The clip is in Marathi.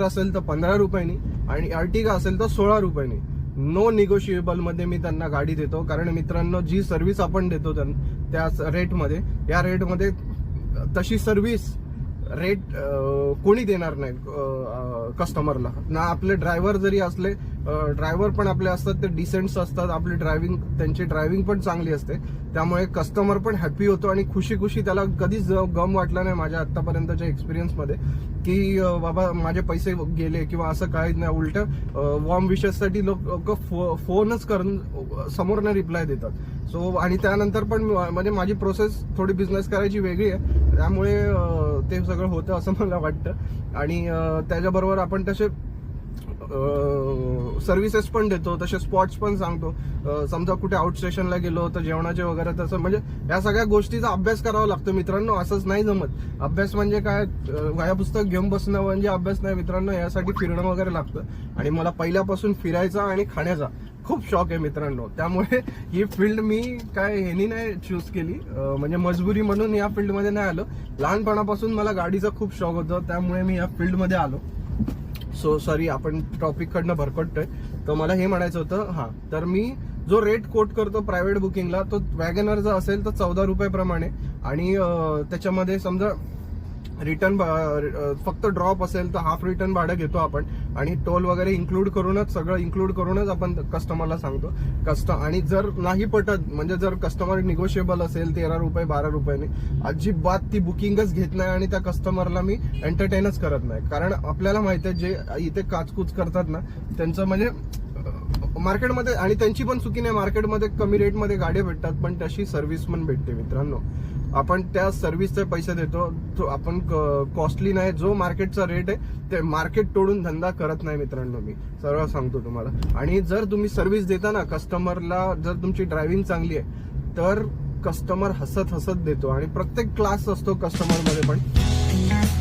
असेल तर 15 रुपयांनी आणि अर्टिगा असेल तर 16 रुपयांनी. नो निगोशिएबल मध्ये मी त्यांना गाडी देतो. कारण मित्रांनो, जी सर्व्हिस आपण देतो त्या रेटमध्ये, या रेटमध्ये तशी सर्व्हिस रेट कोणी देणार नाही कस्टमरला. ना आपले ड्रायव्हर जरी असले, ड्रायव्हर पण आपले असतात ते डिसेंट्स असतात, आपली त्यांची ड्रायव्हिंग पण चांगली असते. त्यामुळे कस्टमर पण हॅपी होतो आणि खुशी खुशी त्याला कधीच गम वाटला नाही माझ्या आतापर्यंतच्या एक्सपिरियन्समध्ये की बाबा माझे पैसे गेले किंवा असं काहीच नाही. उलट वॉर्म विशेससाठी लोक फोनच करून समोरनं रिप्लाय देतात. सो आणि त्यानंतर पण म्हणजे माझी प्रोसेस थोडी बिझनेस करायची वेगळी आहे, त्यामुळे ते सगळं होतं असं मला वाटतं. आणि त्याच्याबरोबर आपण तसे सर्व्हिसेस पण देतो, तसे स्पॉट्स पण सांगतो. समजा कुठे आउट स्टेशनला गेलो तर जेवणाचे वगैरे तसं, म्हणजे या सगळ्या गोष्टीचा अभ्यास करावा लागतो मित्रांनो. असंच नाही जमत. अभ्यास म्हणजे काय, वह्या पुस्तक घेऊन बसणं म्हणजे अभ्यास नाही मित्रांनो. यासाठी फिरणं वगैरे लागतं. आणि मला पहिल्यापासून फिरायचा आणि खाण्याचा खूप शौक आहे मित्रांनो. त्यामुळे ही फील्ड मी काय ह्यानी नाही चूज केली, म्हणजे मजबुरी म्हणून या फील्डमध्ये नाही आलो. लहानपणापासून मला गाडीचा खूप शौक होता, त्यामुळे मी या फील्डमध्ये आलो. सो सॉरी, आपण टॉपिक कडनं भरकटतोय. तर मला हे म्हणायचं होतं, तर मी जो रेट कोट करतो प्रायव्हेट बुकिंगला, तो वॅगनर जर असेल तर 14 रुपयाप्रमाणे. आणि त्याच्यामध्ये समजा रिटर्न फक्त ड्रॉप असेल तर हाफ रिटर्न भाडं घेतो आपण. आणि टोल वगैरे इन्क्लूड करूनच, सगळं इन्क्लूड करूनच आपण कस्टमरला सांगतो. आणि जर नाही पटत, म्हणजे जर कस्टमर निगोशिएबल असेल 13 रुपये 12 रुपयांनी, अजिबात ती बुकिंगच घेत नाही आणि त्या कस्टमरला मी एंटरटेनच करत नाही. कारण आपल्याला माहिती आहे जे इथे काचकूच करतात ना, त्यांचं म्हणजे मार्केटमध्ये, आणि त्यांची पण चुकी नाही, मार्केटमध्ये कमी रेटमध्ये गाड्या भेटतात पण तशी सर्व्हिस पण भेटते मित्रांनो. आपण त्या सर्व्हिसचे पैसे देतो, तो आपण कॉस्टली नाही. जो मार्केटचा रेट आहे ते मार्केट तोडून धंदा करत नाही मित्रांनो, मी सरळ सांगतो तुम्हाला. आणि जर तुम्ही सर्व्हिस देता ना कस्टमरला, जर तुमची ड्रायव्हिंग चांगली आहे तर कस्टमर हसत हसत देतो. आणि प्रत्येक क्लास असतो कस्टमरमध्ये पण.